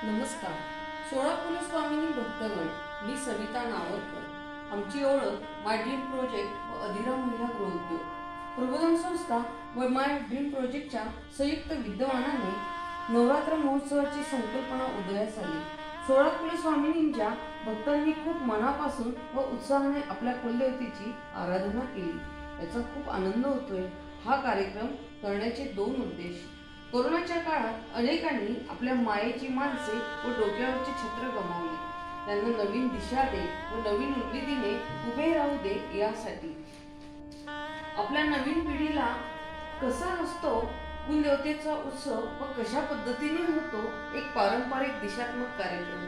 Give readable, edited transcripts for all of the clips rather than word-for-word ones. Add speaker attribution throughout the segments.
Speaker 1: नमस्कार. सोळापूर स्वामिनी भक्तगण, मी सविता नावरकर. आमची ओळख माय ड्रीम प्रोजेक्ट व अधिरा महिला गृहोद्योग प्रबोधन संस्था व माय ड्रीम प्रोजेक्टच्या संयुक्त विद्यमानाने नवरात्र महोत्सवाची संकल्पना उदयास आली. सोळापूर स्वामिनींच्या भक्तांनी खूप मनापासून व उत्साहाने आपल्या कुलदेवतेची आराधना केली. याचा खूप आनंद होतोय. हा कार्यक्रम करण्याचे दोन उद्देश. कोरोनाच्या काळात अनेकांनी आपल्या मायेची माणसे व डोक्यावरचे छत्र गमावले. त्यांना नवीन दिशा दे व नवीन उमेदीने उभे राहू दे यासाठी. आपल्या नवीन पिढीला कसा असतो कुलदेवतेचा उत्सव व कशा पद्धतीने होतो एक पारंपरिक दिशात्मक कार्यक्रम.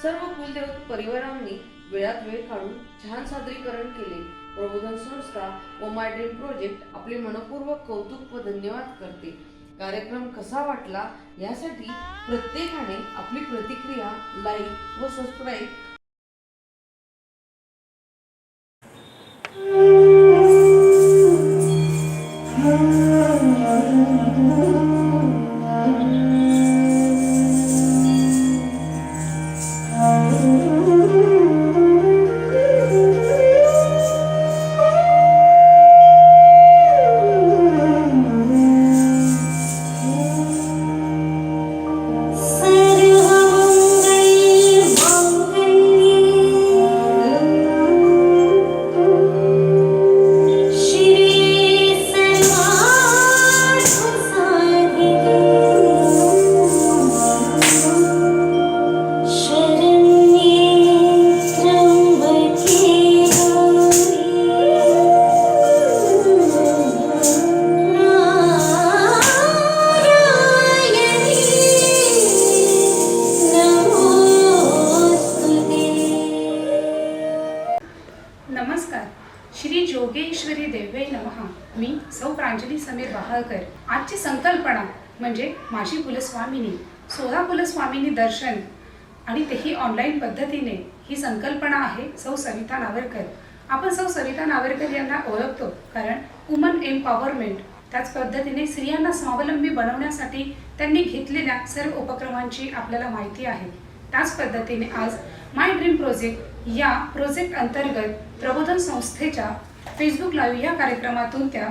Speaker 1: सर्व कुलदेवत परिवारांनी वेळात वेळ काढून छान सादरीकरण केले. प्रबोधन संस्था व माय ड्रीम प्रोजेक्ट आपले मनपूर्वक कौतुक व धन्यवाद करते. कार्यक्रम कसा वाटला यासाठी प्रत्येकाने आपली प्रतिक्रिया लाईक व सबस्क्राईब
Speaker 2: नमस्कार. श्री जोगेश्वरी देव्यै नमः. मी सौ प्रांजली समीर बहाळकर. आजची संकल्पना म्हणजे माझी कुलस्वामिनी, सोळा कुलस्वामिनी दर्शन आणि तेही ऑनलाईन पद्धतीने. ही संकल्पना आहे सौ सविता नावरकर. आपण सौ सविता नावरकर यांना ओळखतो कारण वुमन एम्पॉवरमेंट, त्याच पद्धतीने स्त्रियांना स्वावलंबी बनवण्यासाठी त्यांनी घेतलेल्या सर्व उपक्रमांची आपल्याला माहिती आहे. त्याच पद्धतीने आज माय ड्रीम प्रोजेक्ट या प्रोजेक्ट अंतर्गत प्रबोधन संस्थेच्या फेसबुक लाईव्ह या कार्यक्रमातून त्या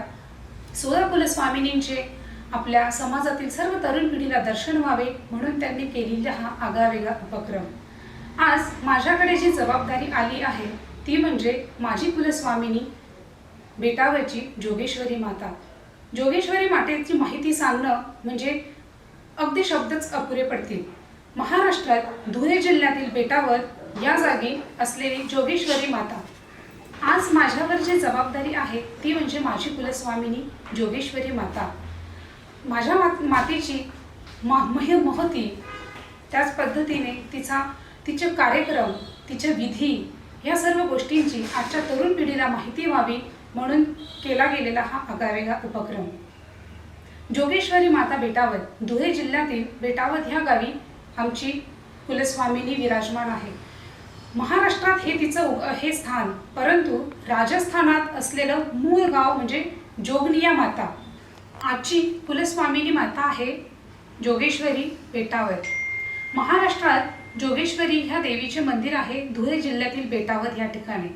Speaker 2: सोळा कुलस्वामिनींचे आपल्या समाजातील सर्व तरुण पिढीला दर्शन व्हावे म्हणून त्यांनी केलेला हा आगळावेगळा उपक्रम. आज माझ्याकडे जी जबाबदारी आली आहे ती म्हणजे माझी कुलस्वामिनी बेटावरची जोगेश्वरी माता. जोगेश्वरी मातेची माहिती सांगणं म्हणजे अगदी शब्दच अपुरे पडतील. महाराष्ट्रात धुळे जिल्ह्यातील बेटावर या जागी असलेली जोगेश्वरी माता. आज माझ्यावर जी जबाबदारी आहे ती म्हणजे माझी कुलस्वामिनी जोगेश्वरी माता. माझ्या मातेची महती, त्याच पद्धतीने तिचे कार्यक्रम, तिचे विधी या सर्व गोष्टींची आजच्या तरुण पिढीला माहिती व्हावी म्हणून केला गेलेला हा आगळावेगळा उपक्रम. जोगेश्वरी माता बेटावत धुळे जिल्ह्यातील बेटावत ह्या गावी आमची कुलस्वामिनी विराजमान आहे. महाराष्ट्रात हे तिचं हे स्थान, परंतु राजस्थानात असलेलं मूळ गाव म्हणजे जोगनिया माता. आजची कुलस्वामिनी माता आहे जोगेश्वरी बेटावत. महाराष्ट्रात जोगेश्वरी ह्या देवीचे मंदिर आहे धुळे जिल्ह्यातील बेटावत या ठिकाणी,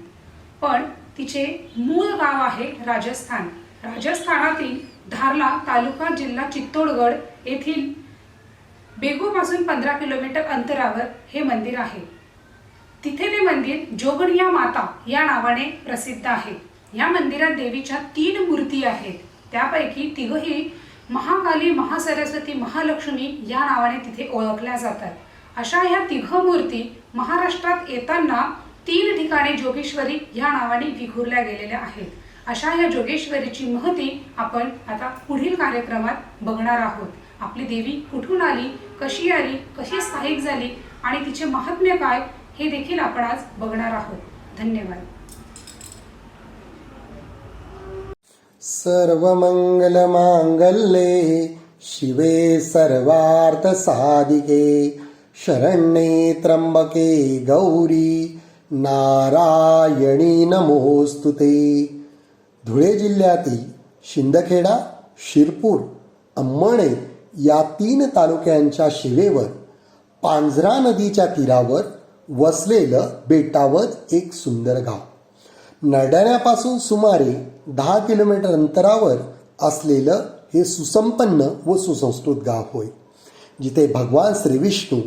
Speaker 2: पण तिचे मूळ गाव आहे राजस्थान. राजस्थानातील धारला तालुका जिल्हा चित्तोडगड येथील बेगूपासून 15 किलोमीटर अंतरावर हे मंदिर आहे. तिथे ते मंदिर जोगनिया माता या नावाने प्रसिद्ध आहे. या मंदिरात देवीच्या 3 मूर्ती आहेत. त्यापैकी तिघही महाकाली, महासरस्वती, महालक्ष्मी या नावाने तिथे ओळखल्या जातात. अशा ह्या तिघ मूर्ती महाराष्ट्रात येताना 3 ठिकाणी जोगेश्वरी या नावाने विखुरल्या गेलेल्या आहेत. अशा या जोगेश्वरीची महती आपण आता पुढील कार्यक्रमात बघणार आहोत. आपली देवी कुठून आली, कशी स्थायिक झाली आणि तिचे महात्म्य काय हे देखील आपण आज बघणार आहोत. धन्यवाद.
Speaker 3: सर्वमंगलमांगल्ये शिवे सर्वार्थ साधिके शरण्ये त्र्यंबके गौरी नारायणी नमोस्तुते. धुळे जिल्ह्यातील शिंदखेडा, शिरपूर, अंमळनेर या 3 तालुक्यांच्या शिवेवर पांझरा नदीच्या तीरावर वसलेलं बेटावर एक सुंदर गाव. नरडाण्यापासून सुमारे 10 किलोमीटर अंतरावर असलेलं हे सुसंपन्न व सुसंस्कृत गाव होय, जिथे भगवान श्री विष्णू,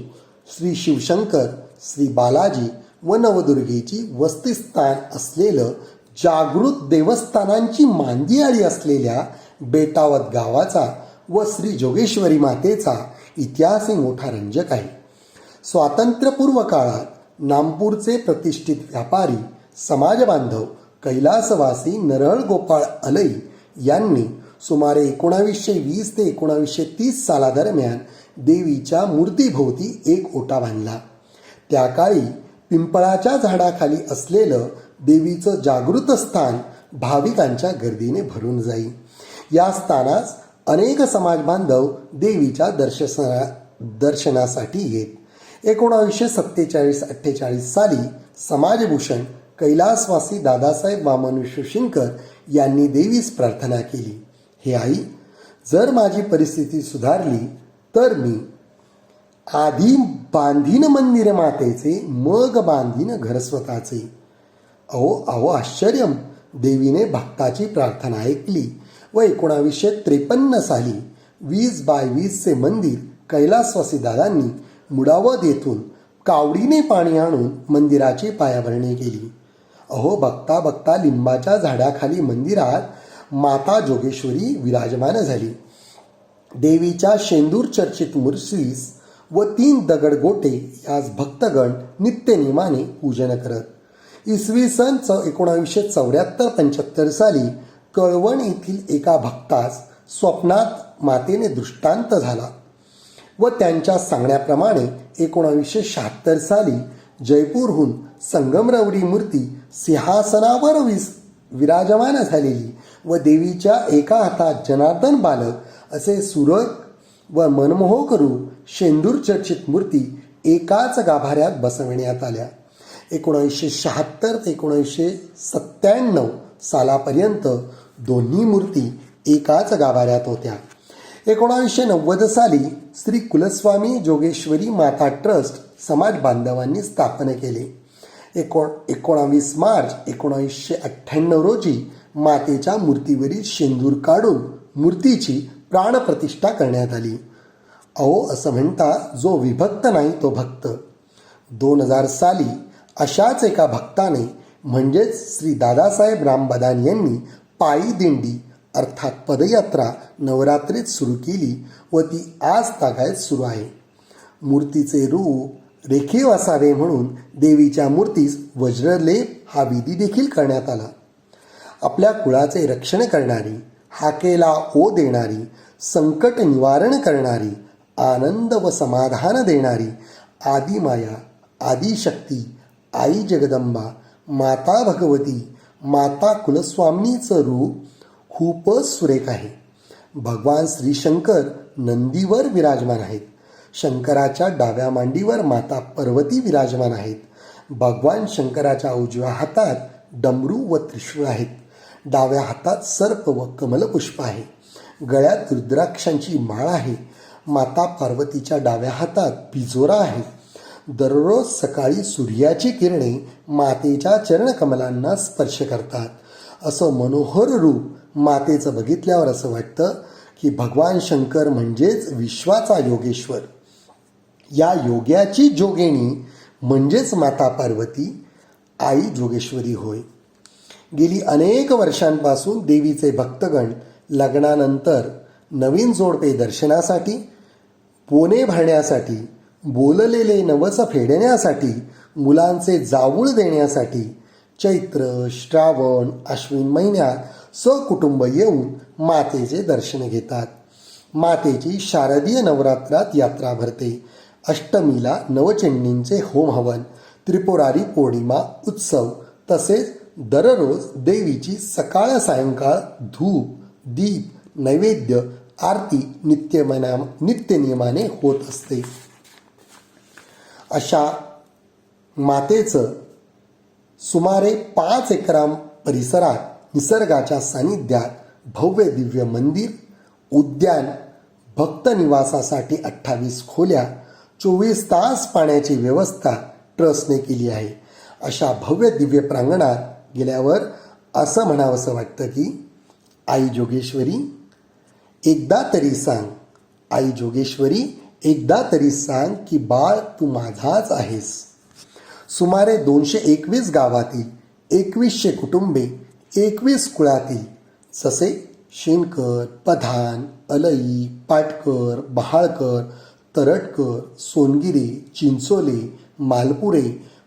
Speaker 3: श्री शिवशंकर, श्री बालाजी व नवदुर्गेची वसतिस्थान असलेलं जागृत देवस्थानांची मांदियाळी असलेल्या बेटावत गावाचा व श्री जोगेश्वरी मातेचा इतिहासही मोठा रंजक आहे. स्वातंत्र्यपूर्व काळात नागपूरचे प्रतिष्ठित व्यापारी, समाजबांधव, कैलासवासी नरहळ गोपाळ अलई यांनी सुमारे 1920 ते 1930 सालादरम्यान देवीच्या मूर्तीभोवती एक ओटा बांधला. त्या काळी पिंपळाच्या झाडाखाली असलेलं देवीचं जागृत स्थान भाविकांच्या गर्दीने भरून जाई. या स्थानास अनेक समाजबांधव देवीच्या दर्शनासाठी येत. 1947-48 साली समाजभूषण कैलासवासी दादासाहेब वामन शिवशंकर यांनी देवीस प्रार्थना केली, हे आई, जर माझी परिस्थिती सुधारली तर मी आधी बांधीन मंदिर मातेचे, मग बांधीन घर स्वतःचे. अहो आश्चर्यम, देवीने भक्ताची प्रार्थना ऐकली व 1953 साली 20x20 मंदिर कैलासवासी दादांनी मुडावत येथून कावडीने पाणी आणून मंदिराची पायाभरणी केली. बघता बघता लिंबाच्या झाडाखाली मंदिरात माता जोगेश्वरी विराजमान झाली. देवीच्या शेंदूर चर्चित मूर्तीस व 3 दगडगोटे यास भक्तगण नित्यनेमाने पूजन करत. इसवी सन 1974-75 साली कळवण येथील एका भक्तास स्वप्नात मातेने दृष्टांत झाला व त्यांच्या सांगण्याप्रमाणे 1976 साली जयपूरहून संगमरवरी मूर्ती सिंहासनावर विराजमान झालेली व देवीच्या एका हातात जनार्दन बालक असे सुरत व मनमोहक रूप शेंदूर चर्चित मूर्ती एकाच गाभाऱ्यात बसविण्यात आल्या. 1976 ते 1997 सालापर्यंत दोन्ही मूर्ती एकाच गाभाऱ्यात होत्या. 1990 साली श्री कुलस्वामी जोगेश्वरी माता ट्रस्ट समाज बांधवांनी स्थापन केले. 19 मार्च 1998 रोजी मातेच्या मूर्तीवरील शेंदूर काढून मूर्तीची प्राणप्रतिष्ठा करण्यात आली. असं म्हणता, जो विभक्त नाही तो भक्त. 2000 साली अशाच एका भक्ताने म्हणजेच श्री दादासाहेब रामबदान यांनी पायी दिंडी अर्थात पदयात्रा नवरात्रीत सुरू केली व ती आज तागायत सुरू आहे. मूर्तीचे रूप रेखीव असावे म्हणून देवीच्या मूर्तीस वज्रलेप हा विधी देखील करण्यात आला. आपल्या कुळाचे रक्षण करणारी, हाकेला ओ देणारी, संकट निवारण करणारी, आनंद व समाधान देणारी आदिमाया, आदिशक्ती, आई जगदंबा, माता भगवती, माता कुलस्वामिनीचं रूप खूपच सुरेख आहे. भगवान श्री शंकर नंदीवर विराजमान आहेत. शंकराच्या डाव्या मांडीवर माता पार्वती विराजमान आहेत. भगवान शंकराच्या उजव्या हातात डमरू व त्रिशूळ आहेत. डाव्या हातात सर्प व कमलपुष्प आहे. गळ्यात रुद्राक्षांची माळ आहे. माता पार्वतीच्या डाव्या हातात पिजोरा आहे. दररोज सकाळी सूर्याची किरणे मातेच्या चरणकमलांना स्पर्श करतात. असं मनोहर रूप मातेचं बघितल्यावर असं वाटतं की भगवान शंकर म्हणजेच विश्वाचा योगेश्वर. या योग्याची जोगिनी म्हणजेच माता पार्वती, आई जोगेश्वरी होय. गेली अनेक वर्षांपासून देवीचे भक्तगण लग्नानंतर नवीन जोडपे दर्शनासाठी, पोने भरण्यासाठी, बोललेले नवस फेडण्यासाठी, मुलांचे जावूळ देण्यासाठी चैत्र, श्रावण, अश्विन महिन्यात सकुटुंब येऊन मातेचे दर्शन घेतात. मातेची शारदीय नवरात्रात यात्रा भरते. अष्टमीला नवचंडींचे होम हवन, त्रिपुरारी पौर्णिमा उत्सव तसेच दररोज देवीची सकाळ सायंकाळ धूप, दीप, नैवेद्य, आरती नित्यनियमाने होत असते. अशा मातेचं सुमारे 5 एकरा परिसरात निसर्गाच्या सानिध्यात भव्य दिव्य मंदिर, उद्यान, भक्त निवासासाठी 28 खोल्या, 24 तास पाण्याची व्यवस्था ट्रस्टने केली आहे. अशा भव्य दिव्य प्रांगणात गेल्यावर असं म्हणावंसं वाटतं की आई जोगेश्वरी एकदा तरी सांग, आई जोगेश्वरी एकदा तरी सांग की बाळ तू माझाच आहेस. सुमारे 221 गावातील 2100 कुटुंबे 21 कुळातील ससे शेनकर, पधान, अलई, पाटकर, बहाळकर, तरटकर, सोनगिरे, चिंचोले, मालपुरे,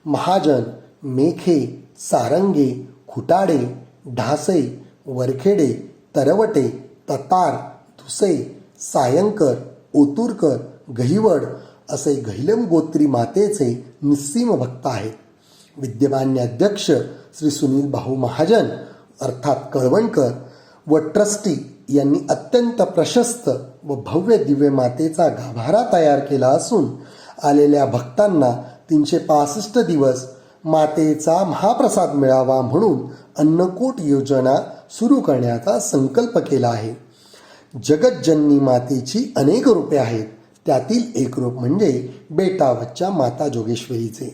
Speaker 3: महाजन, मेखे, सारंगे, खुटाडे, ढासे, वरखेडे, तरवटे, ततार, धुसे, सायंकर, ओतूरकर, गहिवड असे गहिलम गोत्री मातेचे निस्सीम भक्त आहेत. विद्यमान्य अध्यक्ष श्री सुनील भाऊ महाजन अर्थात कळवणकर व ट्रस्टी यांनी अत्यंत प्रशस्त व भव्य दिव्य मातेचा गाभारा तयार केला असून आलेल्या भक्तांना 365 दिवस मातेचा महाप्रसाद मिळावा म्हणून अन्नकूट योजना सुरू करण्याचा संकल्प केला आहे. जगज्जननी मातेची अनेक रूपे आहेत. त्यातील एक रूप म्हणजे बेटावच्या माता जोगेश्वरीचे.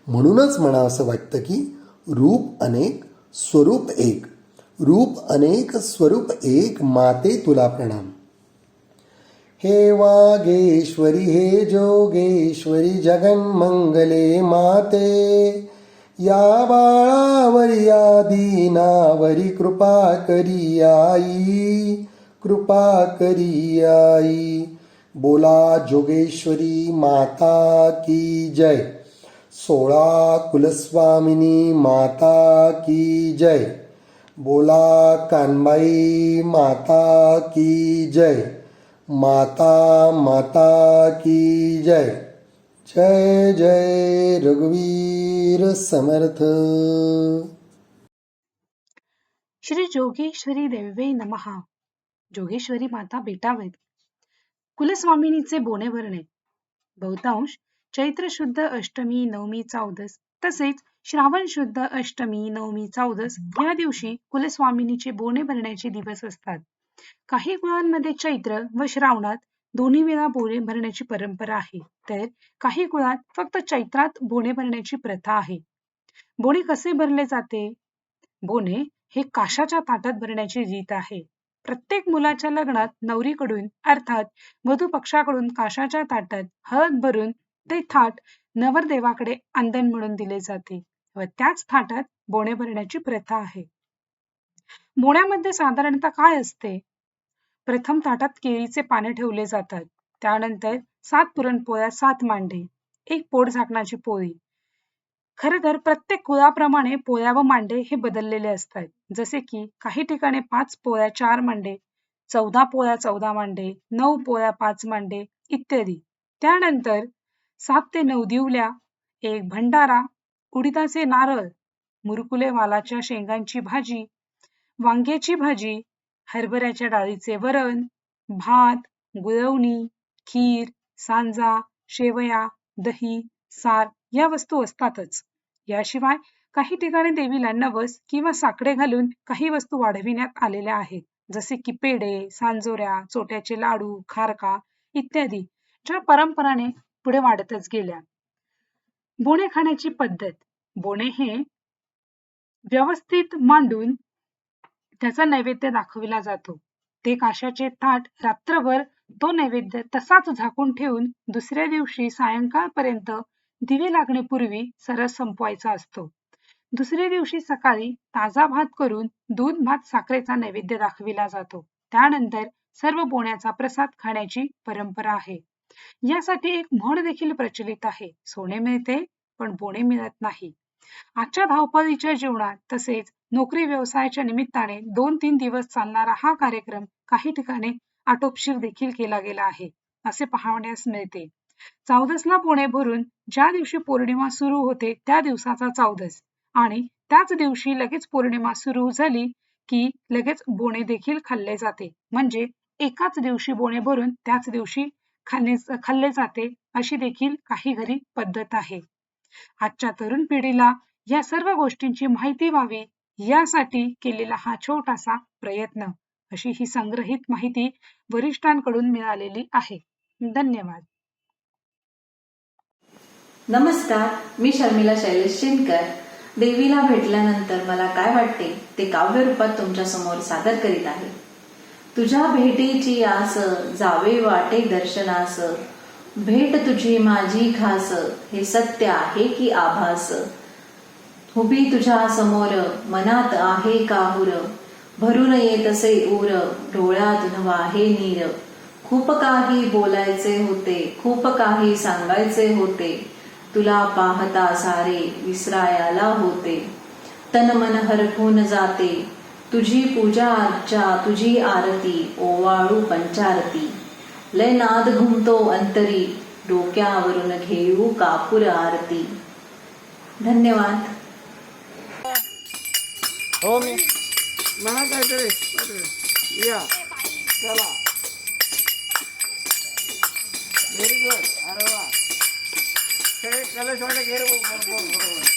Speaker 3: म्हणूनच म्हणावंसं वाटतं की रूप अनेक स्वरूप एक, रूप अनेक स्वरूप एक, माते तुला प्रणाम. हे वागेश्वरी हे जोगेश्वरी जगन्मंगले माते, या बाळावरी या दीनावरी कृपा करी आई, कृपा करी आई. बोला जोगेश्वरी माता की जय. 16 कुलस्वामिनी माता की जय. बोला कानबाई माता की जय. माता माता की जय. जय जय रघुवीर समर्थ.
Speaker 2: श्री जोगेश्वरी देवे नमहा. जोगेश्वरी माता बेटावत. कुलस्वामिनीचे बोने भरणे. बहुतांश चैत्र शुद्ध अष्टमी, नवमी, चौदस तसेच श्रावण शुद्ध अष्टमी, नवमी, चौदस या दिवशी कुलस्वामिनीचे बोने भरण्याचे दिवस असतात. काही कुळांमध्ये चैत्र व श्रावणात दोन्ही वेळा बोने भरण्याची परंपरा आहे, तर काही कुळात फक्त चैत्रात बोने भरण्याची प्रथा आहे. बोने कसे भरले जाते? बोने हे काशाच्या ताटात भरण्याची रीत आहे. प्रत्येक मुलाच्या लग्नात नवरीकडून अर्थात वधू पक्षाकडून काशाच्या ताटात हळद भरून ते थाट नवरदेवाकडे आंदण म्हणून दिले जाते व त्याच थाटात बोने भरण्याची प्रथा आहे. बोण्यामध्ये साधारणतः काय असते? प्रथम ताटात केळीचे पाने ठेवले जातात. त्यानंतर 7 पुरणपोळ्या, 7 मांडे, 1 पोट झाकणाची पोळी. खरं तर प्रत्येक कुळाप्रमाणे पोळ्या व मांडे हे बदललेले असतात. जसे की काही ठिकाणी 5 पोळ्या 4 मांडे, 14 पोळ्या 14 मांडे, 9 पोळ्या 5 मांडे इत्यादी. त्यानंतर 7 ते 9 दिवल्या, 1 भंडारा, उडीदाचे नारळ, मुरकुले वालाच्या शेंगांची भाजी, वांग्याची भाजी, हरभऱ्याच्या डाळीचे वरण, भात, गुळवणी, खीर, सांजा, शेवया, दही, सार या वस्तू असतातच. याशिवाय काही ठिकाणी देवीला नवस किंवा साकडे घालून काही वस्तू वाढविण्यात आलेल्या आहेत, जसे की पेढे, सांजोऱ्या, चोट्याचे लाडू, खारका इत्यादी, ज्या परंपराने पुढे वाढतच गेल्या. बोणे खाण्याची पद्धत. बोणे हे व्यवस्थित मांडून त्याचा नैवेद्य दाखविला जातो. ते काशाचे ताट रात्रभर तो नैवेद्य तसाच झाकून ठेवून दुसऱ्या दिवशी सायंकाळपर्यंत दिवे लागण्यापूर्वी सरस संपवायचा असतो. दुसऱ्या दिवशी सकाळी ताजा भात करून दूध भात साखरेचा नैवेद्य दाखविला जातो. त्यानंतर सर्व बोण्याचा प्रसाद खाण्याची परंपरा आहे. यासाठी एक म्हण देखील प्रचलित आहे, सोने मिळते पण बोणे मिळत नाही. आजच्या धावपळीच्या जीवनात तसेच नोकरी व्यवसायाच्या निमित्ताने 2-3 दिवस चालणारा हा कार्यक्रम काही ठिकाणी आटोपशीर देखील केला गेला आहे, असे पाहण्यास मिळते. चौदसला बोणे भरून ज्या दिवशी पौर्णिमा सुरू होते त्या दिवसाचा चौदस आणि त्याच दिवशी लगेच पौर्णिमा सुरू झाली की लगेच बोणे देखील खाल्ले जाते. म्हणजे एकाच दिवशी बोणे भरून त्याच दिवशी खाल्ले जाते, अशी देखील काही घरी पद्धत आहे. आजच्या तरुण पिढीला या सर्व गोष्टींची माहिती व्हावी यासाठी केलेला हा छोटासा प्रयत्न, अशी ही संग्रहित माहिती वरिष्ठांकडून मिळालेली आहे. धन्यवाद.
Speaker 4: नमस्कार, मी शर्मिला शैलेश शिंदकर. देवीला भेटल्यानंतर मला काय वाटते ते काव्य रूपात तुमच्या समोर सादर करीत आहे. तुझ्या भेटीची आस, जावे वाटे दर्शनास, भेट तुझी माझी खास, हे सत्य आहे की आभास. उभी तुझ्या समोर, मनात आहे काहूर, भरून येतसे ऊर, डोळ्यातून वाहे नीर. खूप काही बोलायचे होते, खूप काही सांगायचे होते, तुला पाहता सारे विसरायला होते. तन मन हरखून जाते, तुझी पूजा अर्चा, तुझी आरती, ओवाळू पंचारती. लय नाद घुमतो अंतरी, डोक्यावरून घेऊ कापूर आरती. धन्यवाद.
Speaker 5: हो मी म्हणा काहीतरी या चला व्हेरी गुड. अरे वा सगळे कलश वाटे घेर बरोबर.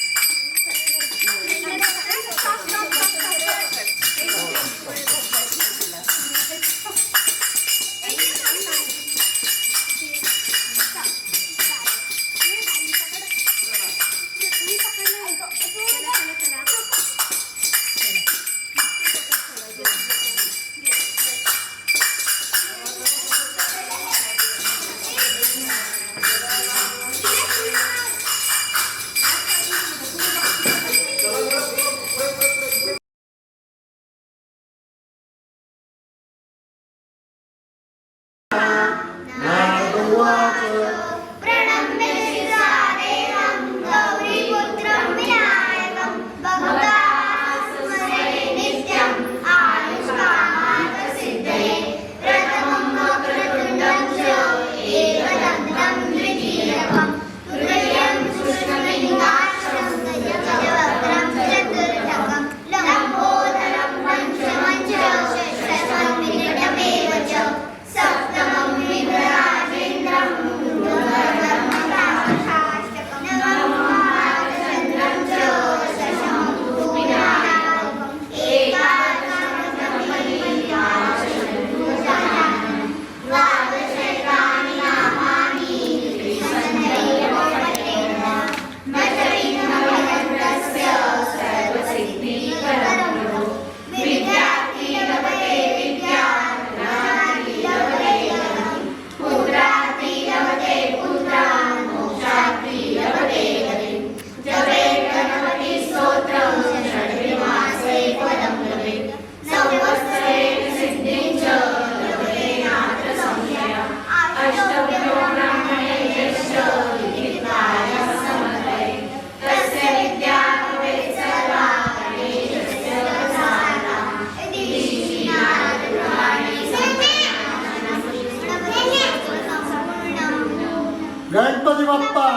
Speaker 3: गणपती बाप्पा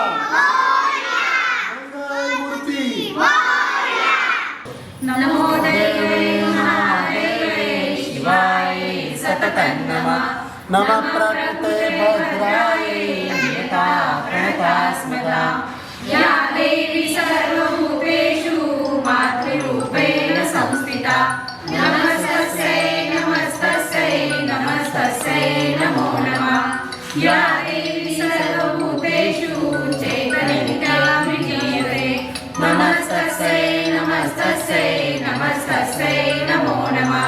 Speaker 3: मंगलमूर्ती.
Speaker 2: नमो देवे महादेवे शिवाय सततं नमः.
Speaker 3: नमः प्रकृते भद्राय
Speaker 2: नियता प्रणतास्मदा. या देवी सर्वभूतेषु मातृरूपेण संस्थिता. नमस्तस्यै नमस्तस्यै नमस्तस्यै नमो नमः. या देवी सर्वभूतेषु चैतन्यता विलीयते. नमस्तस्यै नमस्तस्यै नमस्तस्यै नमो नमः.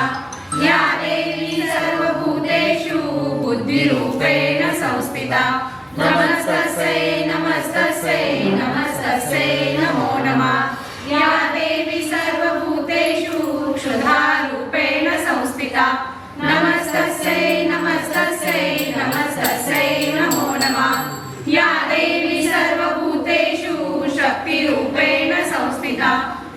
Speaker 2: या देवी सर्वभूतेषु बुद्धिरूपेण संस्थिता. नमस्तस्यै नमस्तस्यै नमस्तस्यै नमो नमः. या देवी सर्वभूतेषु क्षुधारूपेण संस्थिता. नमस्तस्यै नमस्तस्यै नमस्तस्यै नमो नमः. या देवी सर्वभूतेषु शक्तिरूपेण संस्थिता.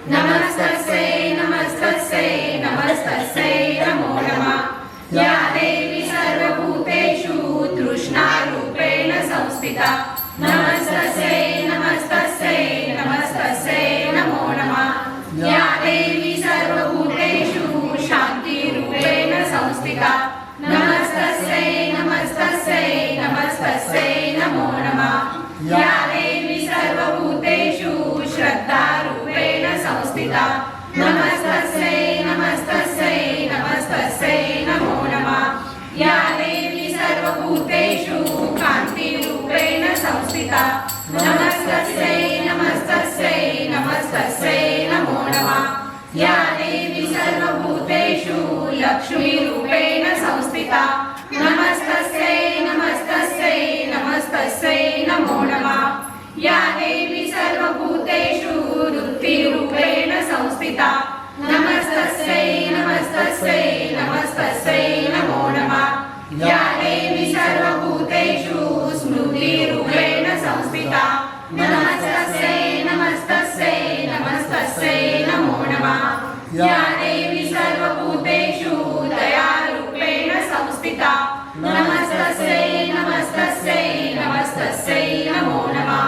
Speaker 2: नमस्तस्यै नमस्तस्यै नमस्तस्यै नमो नमः. या देवी सर्वभूतेषु तृष्णारूपेण संस्थिता. नमस्तस्यै नमस्तस्यै नमस्तस्यै नमो नमः. या देवी सर्वभूतेषु शान्तिरूपेण संस्थिता. नमस्तस्यै नमस्तस्यै नमस्तस्यै नमो नमः. या देवी सर्वभूतेषु श्रद्धारूपेण संस्थिता. नमस्तस्यै नमस्तस्यै नमस्तस्यै नमो नमः. या देवी सर्वभूतेषु कान्तिरूपेण संस्थिता. नमस्तस्यै नमस्तस्यै नमस्तस्यै नमो नमः या देवी सर्वभूतेषु लक्ष्मीरूपेण संस्थिता नमस्तस्यै नमस्तस्यै नमस्तस्यै नमो नमः या देवी सर्वभूतेषु वृत्तिरूपेण संस्थिता नमस्तस्यै नमस्तस्यै नमस्तस्यै नमो नमः या देवी सर्वभूतेषु स्मृतिरूपेण संस्थिता नमस्तस्यै नमस्तस्यै नमस्तस्यै नमो नमः या देवी सर्वभूतेषु दयारूपेण संस्थिता नमस्तस्यै नमस्तस्यै नमस्तस्यै नमो नमः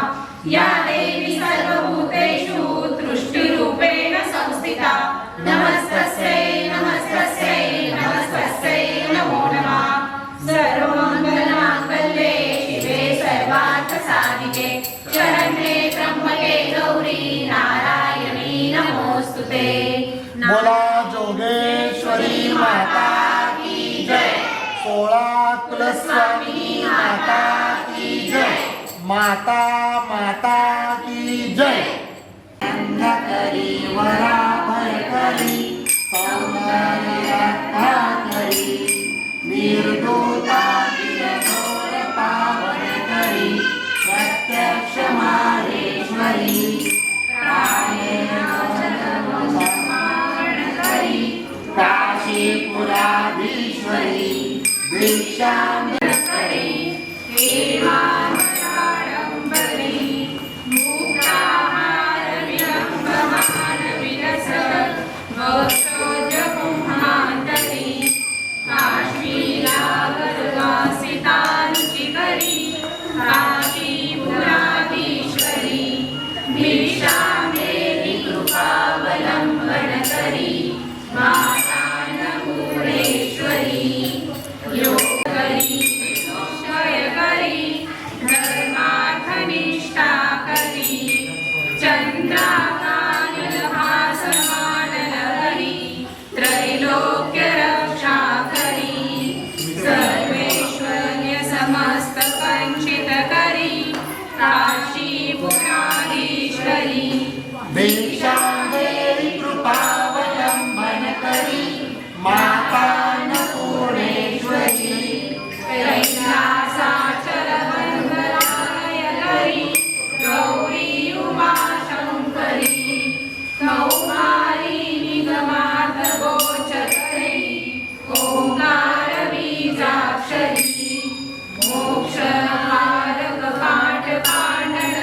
Speaker 2: या देवी सर्वभूतेषु दृष्टिरूपेण संस्थिता नमस्तस्यै नमस्तस्यै नमस्तस्यै नमो नमः सर्वमङ्गलमाङ्गल्ये शिवे सर्वार्थसाधिके शरण्ये त्र्यम्बके गौरी नारायणी नमोस्तुते
Speaker 3: बोला जोगेश्वरी माता की जय. 16 कुलस्वामिनी माता की जय. माता माता की जय. करी वरा भयकरी सौंदर्यकरी निर्दोता दिलघोर पावन करी प्रत्यक्ष माहेश्वरी करी काशीपुराधीश्वरी दीक्षा
Speaker 2: करी हेमाडंबरी मुक्ताहार विलंबमान विलस वक्षोजकुंहांतरी काश्मीरागरवासितानुचिकरी काशीपुराधीश्वरी भिक्षामेहि कृपावलंबनकरी मातान्नपूर्णेश्वरी योगकरी क्षयकरी धर्मार्थनिष्ठाकरी चन्द्राकानिलहासमानलहरी त्रैलोक्यरक्षाकरी सर्वेश्वर्य समस्तकञ्चितकरी काशीपुराधीश्वरी
Speaker 3: दीक्षा देवी कृपावलंबन करी माता अन्नपूर्णेश्वरी
Speaker 2: कैलासाचलवन्दनालयकरी गौरी उमाशङ्करी कौमारी निगमार्थगोचकरी ओङ्कारबीजाक्षरी मोक्षकारकपाटपाण्डन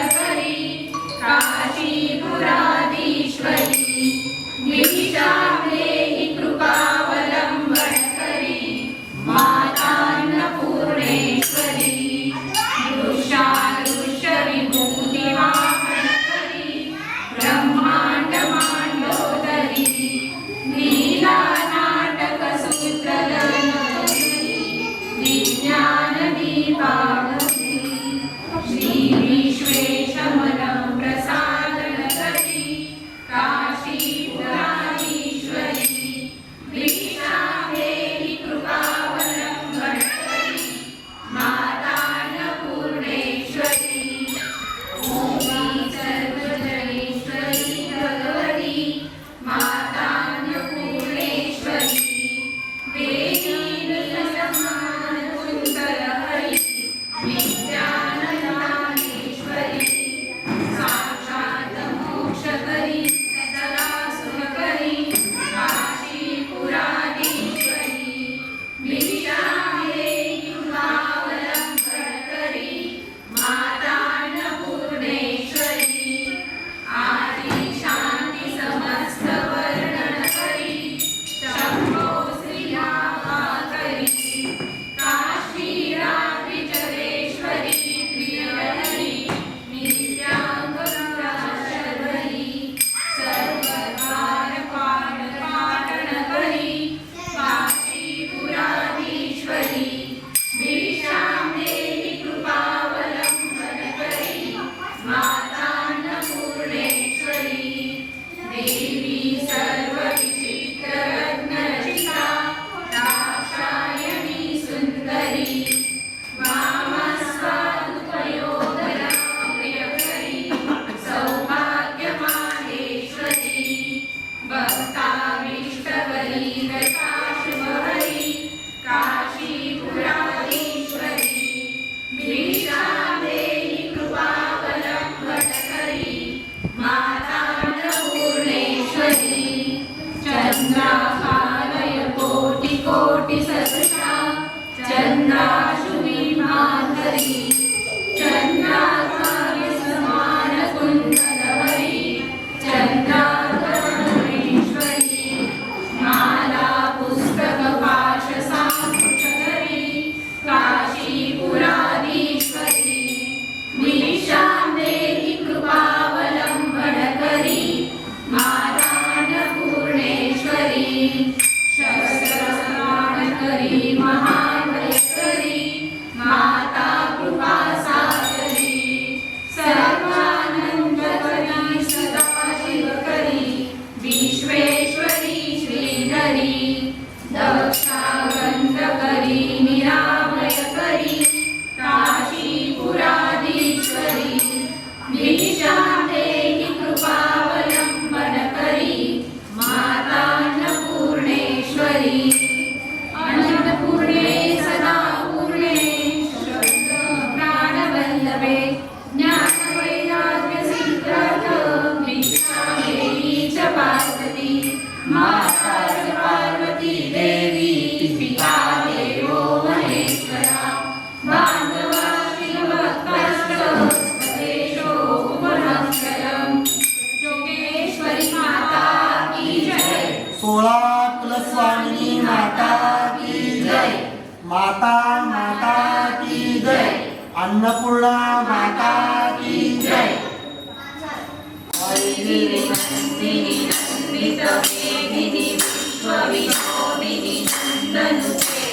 Speaker 4: गिरिनन्दिनि नन्दितमेदिनि विश्वविनोदिनि नन्दनुते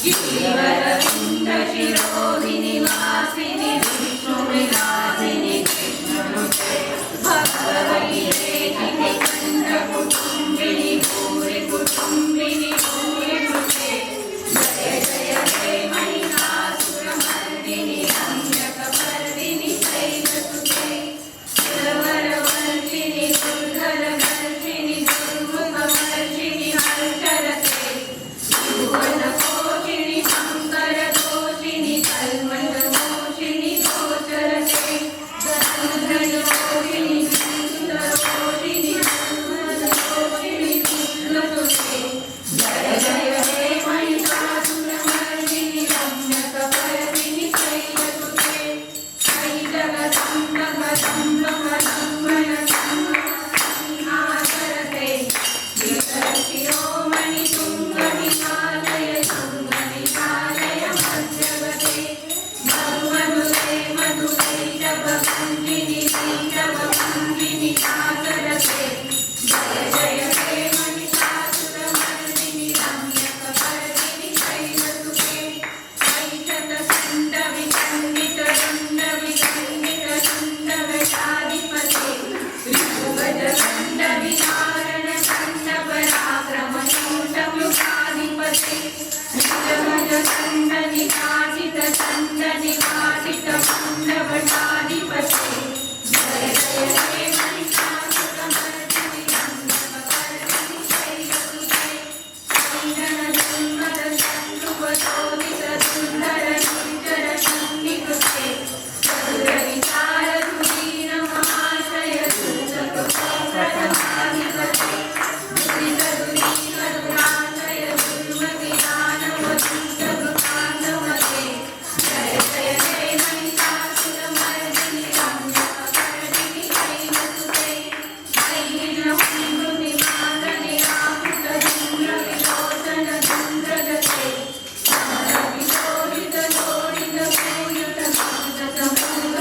Speaker 4: गिरिवरविन्दशिरोधिनि वासिनि विष्णुविलासिनि कृष्णनुते भक्तवैरेजिनि कण्ठकुटुम्बिनि भूरि कुटुम्बिनि भूरि कृते जय जय हे महिषासुरमर्दिनि रम्यकपर्दिनि शैलसुते सुरवरवर्षिणि दुर्धरवर्षिणि दुर्मुखवर्षिणि हर्षरते भुवनपोषिणि शङ्करदोषिणि कल्मषमोषिणि गोचरते धनुर्धरोषिणि सुन्दरोषिणि धर्मदोषिणि कृष्णसुते जय जय हे महिषासुरमर्दिनि रम्यकपर्दिनि शैलसुते जय जगदम्ब कदम्ब कदम्बन सिंहासरते विकर्षिरोमणि तुङ्गनिकालय तुङ्गनिकालय मध्यगते मधुमधुरे मधुरे जपभञ्जिनि जपभञ्जिनि चाकरते जय जय हे महिषासुरमर्दिनि रम्यकपर्दिनि शैलसुते ऐशतखण्डविखण्डितदण्डविखण्डितदण्डवशाधिपते ऋषुगजदण्डविधारणदण्डपराक्रमशूटमुखाधिपते निजगजदण्डनिवासितदण्डनिवासितदण्डवटाधिपते जय जय हे महिषासुरमर्दिनि रम्यकपर्दिनि शैलसुते ैननजन्मदशोदितदुर्धरनिर्जरसन्निकृते चतुरविचारधुरीनमहाशय दुरितदुरीनदुराशय दुर्मतिदानवदुष्टकृतान्तमते जय जय हे महिषासुरमर्दिनि रम्यकपर्दिनि शैलसुते ैहिणहुण्डुनिवासनिराकृतधूम्रविलोचनधूम्रगते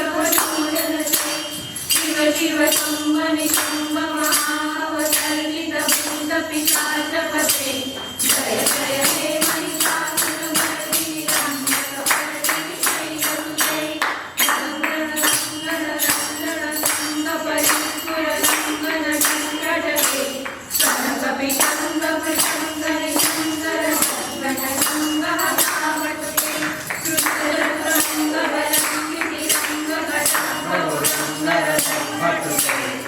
Speaker 4: समरविलोलितलोलितभूतसमुद्रवशूलनते शिव शिव शम्भ निशम्भ महावतर्जितभूतपिशाचपते जय जय हे महिषासुरमर्दिनि रम्यकपर्दिनि शैलसुते परिस्फुरलङ्घनटङ्घटके कनकपिशङ्गभृशङ्कनिशङ्करसङ्गनसङ्गहतावटके कृष्णरङ्गबलङ्गितिरङ्गघटाङ्गरङ्गरसङ्गटके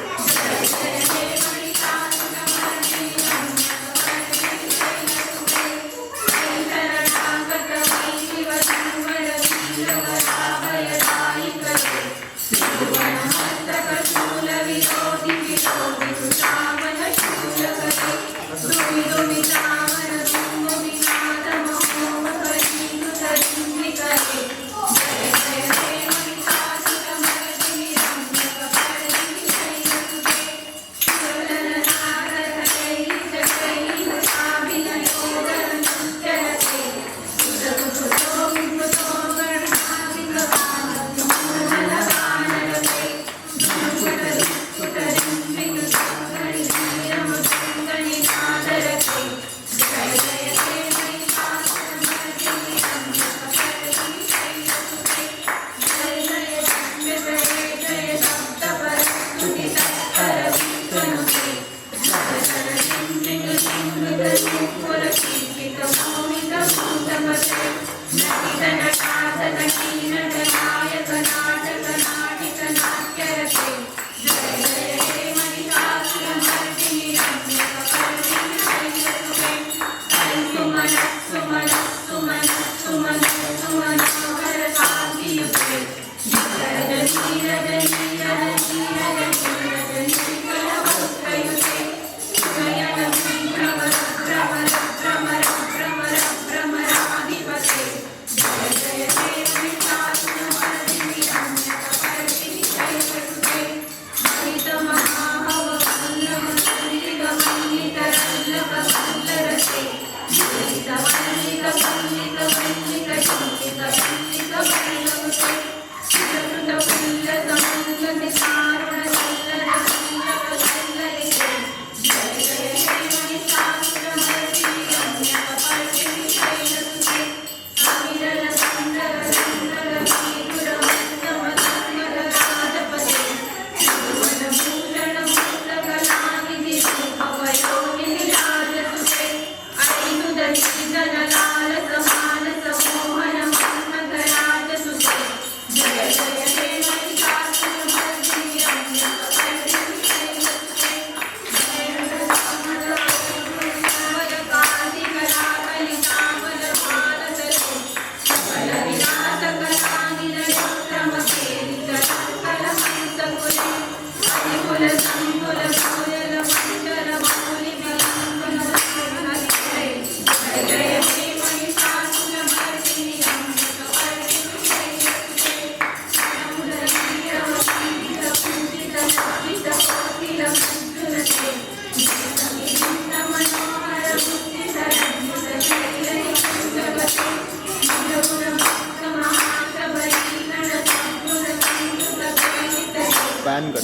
Speaker 6: पॅन कर.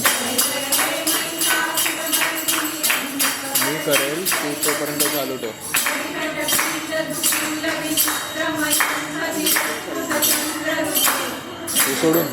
Speaker 6: मी करेल तू तोपर्यंत चालू ठेव. हे सोडून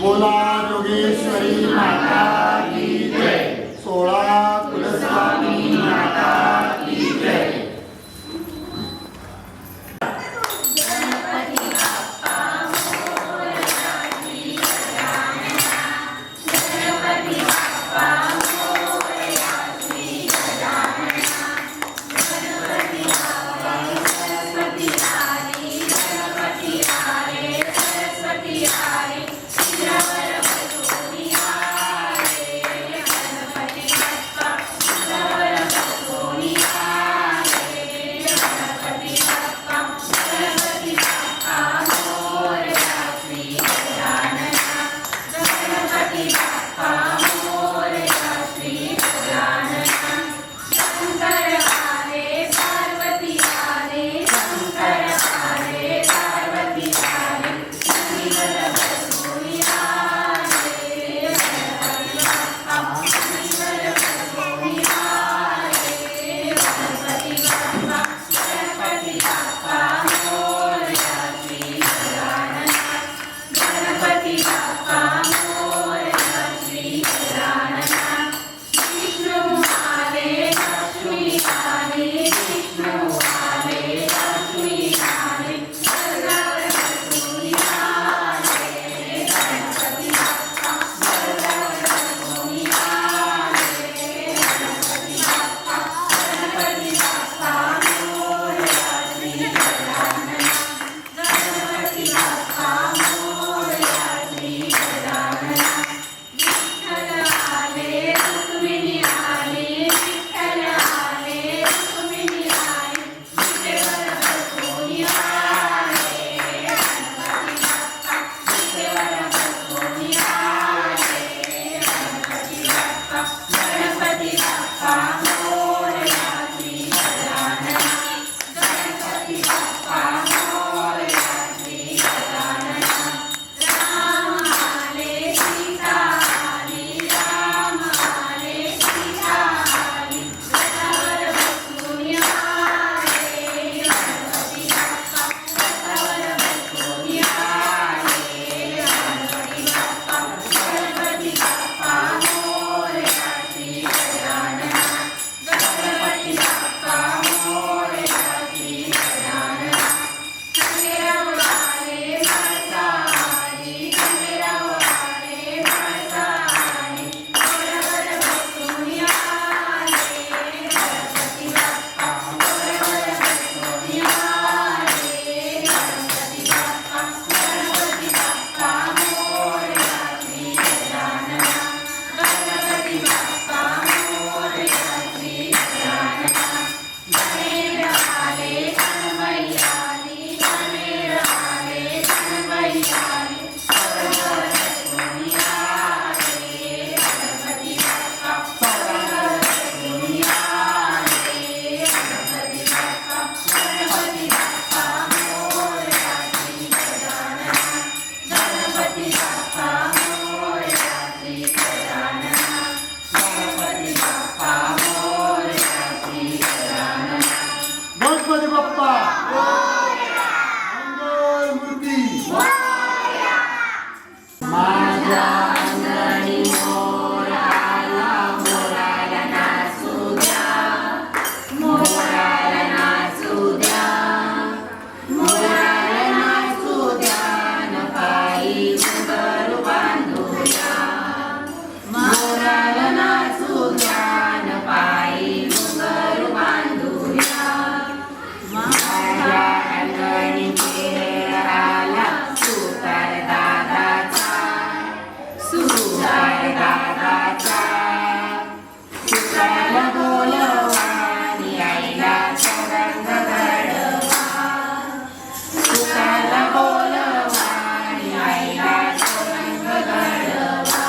Speaker 7: बोला योगेश्वरी माता की जय. 16 कुलस्वामी माता की जय. गणपती बाप्पा मंगल मूर्ती माझ्या अंगणी मोर आला मोराला नाचू द्या मोराला नाचू द्या मोराला नाचू द्या न पायी घुंगरू बांधूया मोराला नाचू द्या न पायी घुंगरू बांधूया माझ्या अंगणी खेळ आला सुतार दादाचा सुतार दादाचा सुतारला बोलवा आणि आईला चरंग घडवा सुतारला बोलवा आणि आईला चरंग घडवा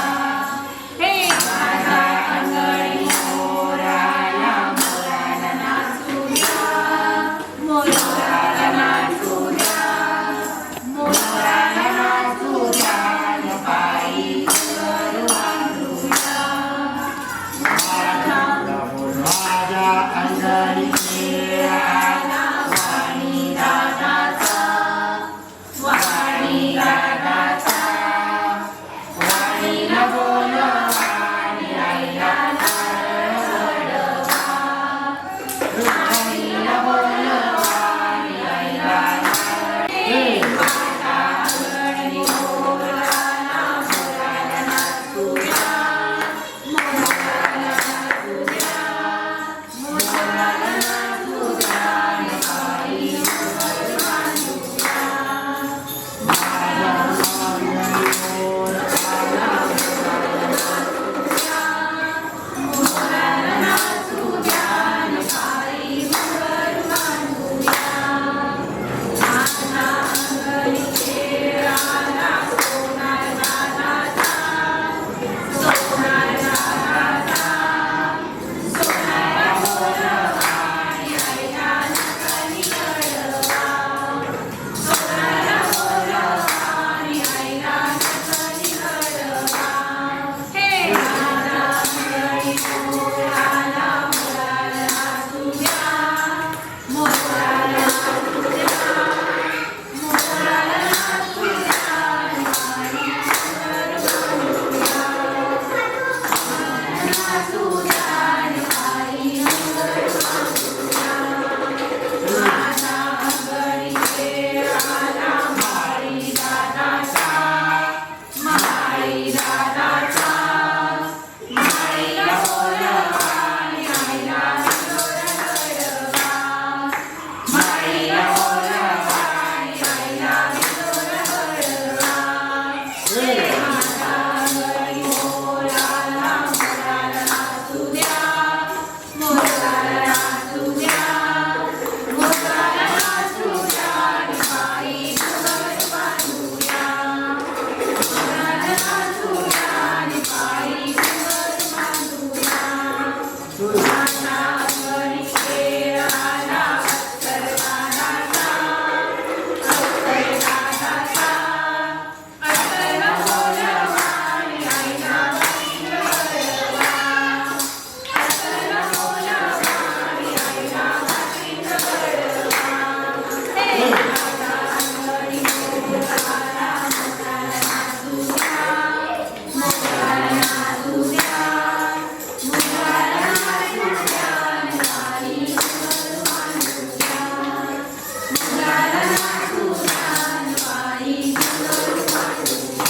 Speaker 7: हे माझ्या अंगणी मोर आला मोराला नाचू द्या मोराला नाचू द्या मोराला नाचू द्या न पायी घुंगरू बांधूया माझ्या अंगणी खेळ आला वाणी दादाचा वाणीला बोलवा आणि आईला चढवा वाणीला बोलवा आणि आईला हे माझ्या अंगणी मोर आला मोराला नाचू द्या मोराला नाचू द्या मोराला नाचू द्या न पायी घुंगरू बांधूया माझ्या अंगणी मोर आला मोराला नाचू द्या न पायी घुंगरू बांधूया माझ्या अंगणी खेळ आला सोनार दादाचा सोनार दादाचा सोनार बोलवा आणि आईला नकली घडवा सोनार बोलवा आणि आईला नकली घडवा हे माझ्या अंगणी मोर आला मोराला नाचू द्या मोराला नाचू द्या मोराला नाचू द्या न पायी घुंगरू बांधूया नाचू द्या न पायी घुंगरू बांधूया माझ्या अंगणी खेळ आला माळी दादाचा माळीला बोलवा आणि आईला चोर घडवा माळीला बोलवा आणि आईला चोर घडवा हे माझ्या अंगणी मोर आला मोराला नाचू द्या मोराला नाचू द्या मोराला नाचू द्या न पायी घुंगरू बांधूया मोराला नाचू द्या न पायी घुंगरू बांधूया माझ्या अंगणी खेळ आला अत्तर दादाचा अत्तर बोलवा आणि आईला वाटण घडवा अत्तर बोलवा आणि आईला वाटण घडवा हे माझ्या अंगणी मोर आला मोराला नाचू द्या मोराला नाचू द्या मोराला नाचू द्या न पायी घुंगरू बांधूया मोराला नाचू द्या न पायी घुंगरू बांधूया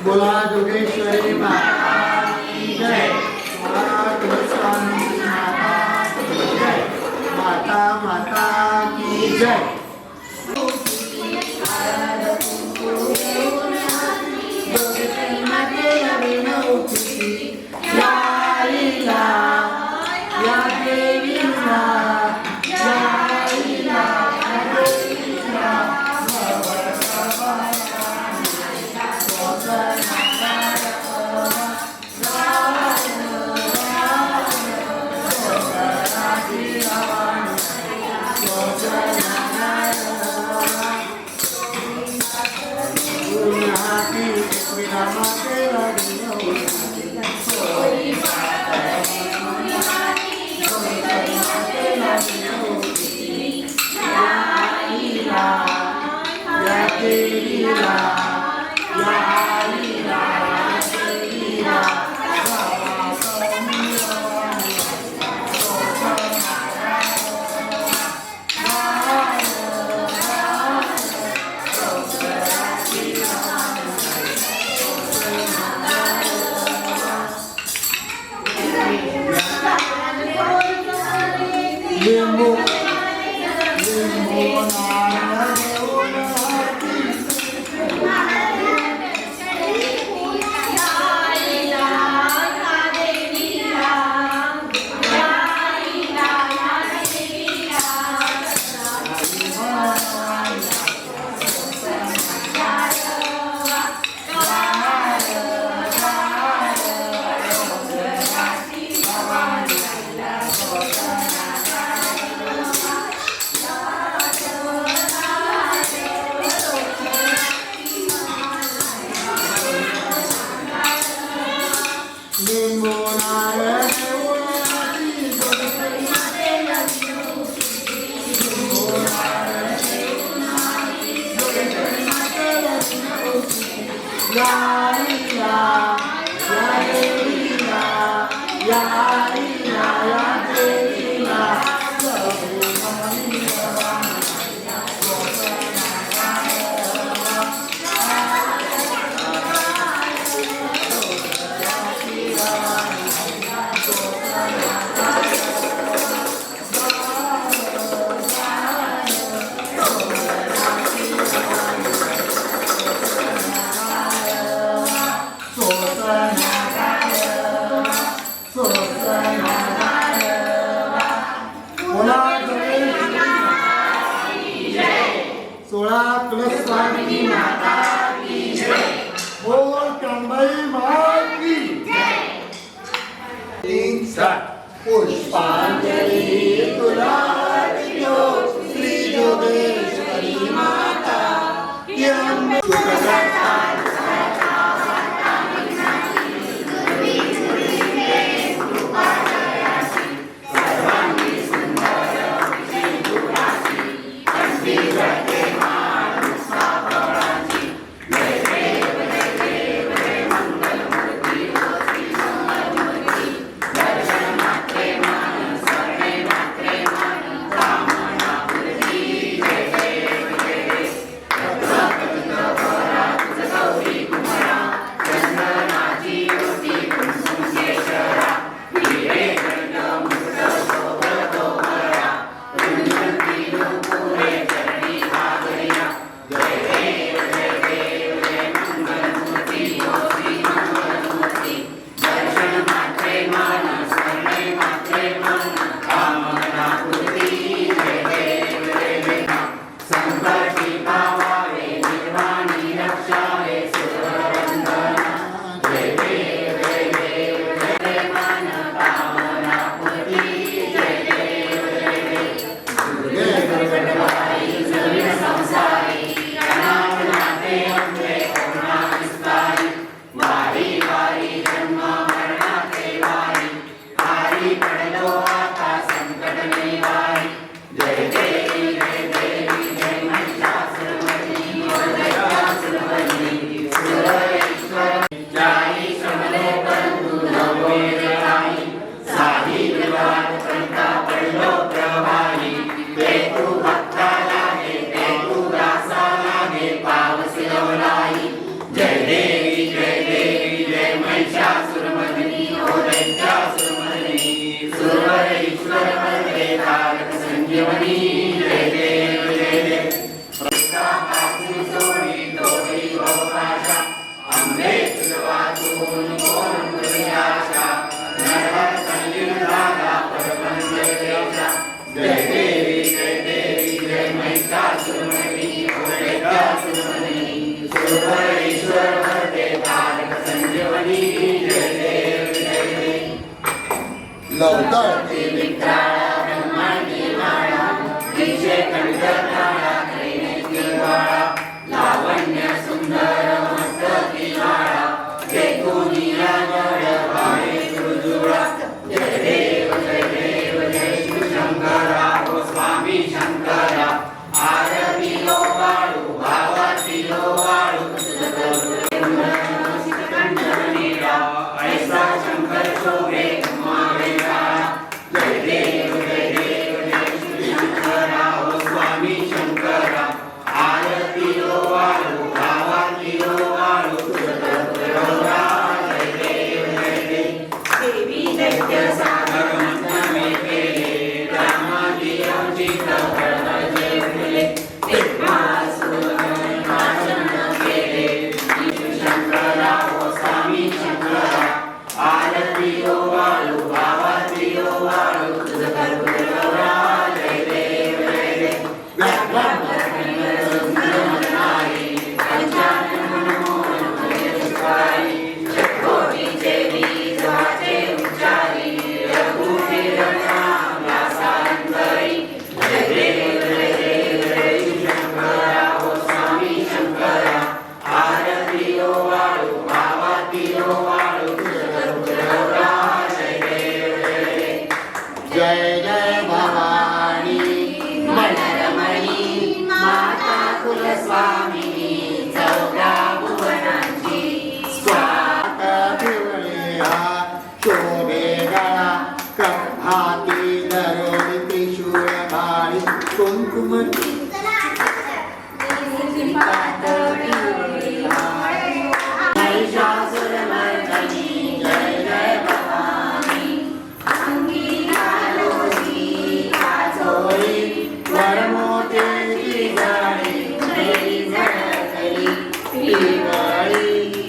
Speaker 7: बोला जोगेश्वरी माता की जय सोळा कुलस्वामी माता की जय माता माता की जय मातेला विनवती या आईला या देवीला या आईला या देवीला
Speaker 3: Jai सोळा कुलस्वामिनी माता की जय. बोल कांबाई माता की जय. पुष्पांजली तुला अर्पितो श्री जोगेश्वरी माता की अंबे.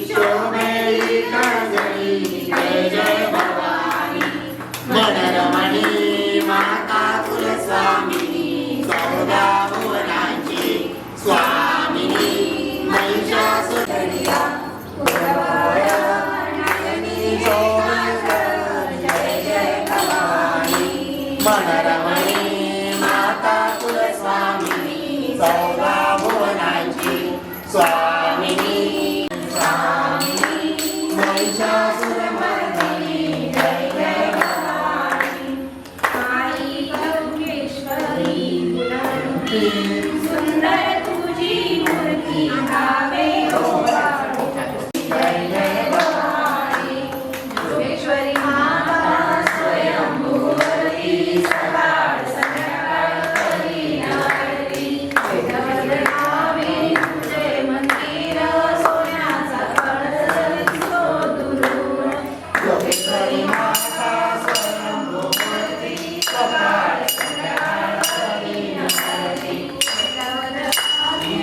Speaker 7: शोभेली काजळी महिषासुरमर्दिनी जय जय भवानी आई गंगेश्वरी पुनरुक्ती सुंदर तुझी मूर्ती गावे ओवाळी जय जय भवानी योगेश्वरी माता स्वयंभूवती सकाळ संध्याकाळ करी आरती वेदवदनावे तुझे मंदिर सोन्याचा कळस दिसतो दुरून योगेश्वरी माता स्वयंभूवती सकाळ संध्याकाळ करी आरती वेदवदनावे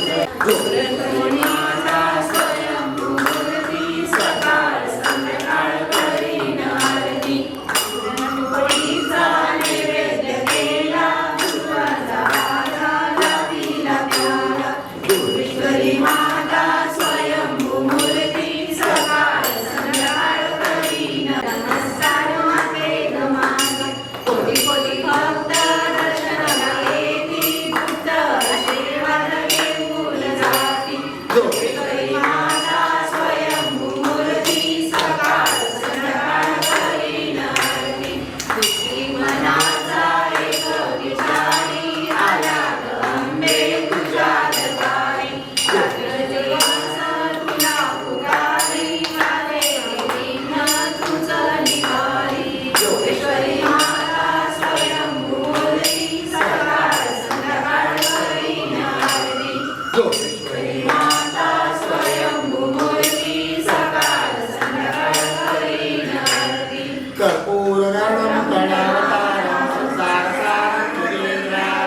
Speaker 7: तुझे माता स्वयंभूवती सकाळ संध्याकाळ करी आरती पुरणपोळीचा नैवेद्य केला दुधाचा भात तिला प्याला योगेश्वरी माता स्वयंभू मूर्ती सकाळ संध्याकाळ करी नमस्कार माते ग मागे कोटी कोटी भक्त दर्शनाला येती बुद्ध आशीर्वाद घेऊन जाती योगेश्वरी माता स्वयंभू मूर्ती सकाळ संध्याकाळ करी आरती दुःखी मनाचा एक विचारी आल्या ग अंबे तुझ्या दरबारी जागृतीवासा तुला पुकारी माझे देवीन तुझं निवारी योगेश्वरी माता स्वयंभू मूर्ती सकाळ संध्याकाळ करी आरती योगेश्वरी माता स्वयंभू मूर्ती सकाळ संध्याकाळ करी आरती
Speaker 5: कर्पूरगणं गणावतारं संसारसारं तुरीन्द्रां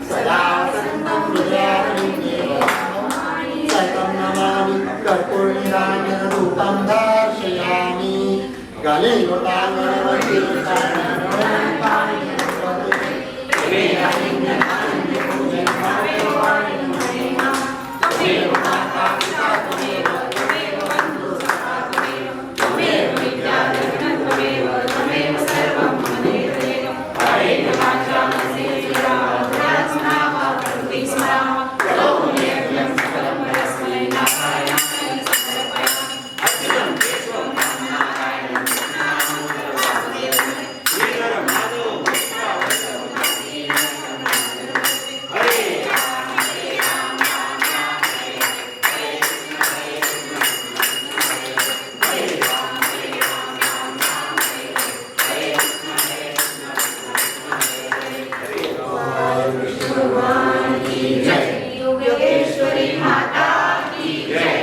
Speaker 5: सदा वसन्तं हृदयारविन्दे सकं नमामि कर्पूरनिराजनरूपं दर्शयामि गले
Speaker 7: योगेश्वरी माता की जय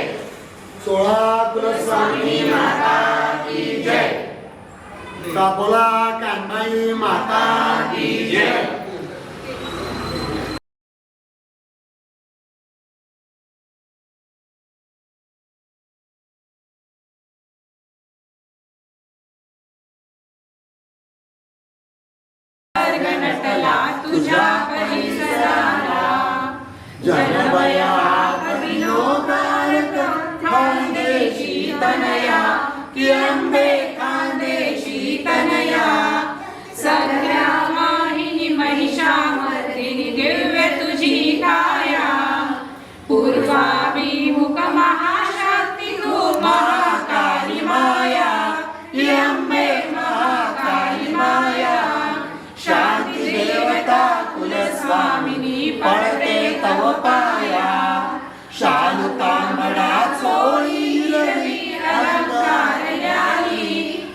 Speaker 5: सोळा कुलस्वामिनी माता की जय कापोला कानबाई माता की जय
Speaker 2: गणतला तुझ्या परिसराला
Speaker 5: जनवया विनोकारक खानदेशी तनया
Speaker 2: की अंबे खानदेशी तनया सगळ्या वाहिनी महिषामर्दिनी दिव्य तुझी काया पूर्वाभिमुख महाशक्ती तू महाकाली माया की अंबे महाकाली माया शांती देवता कुलस्वामिनी पडते तव पाया
Speaker 5: शालू तांबडा चोळी रवी
Speaker 2: अलंकार याली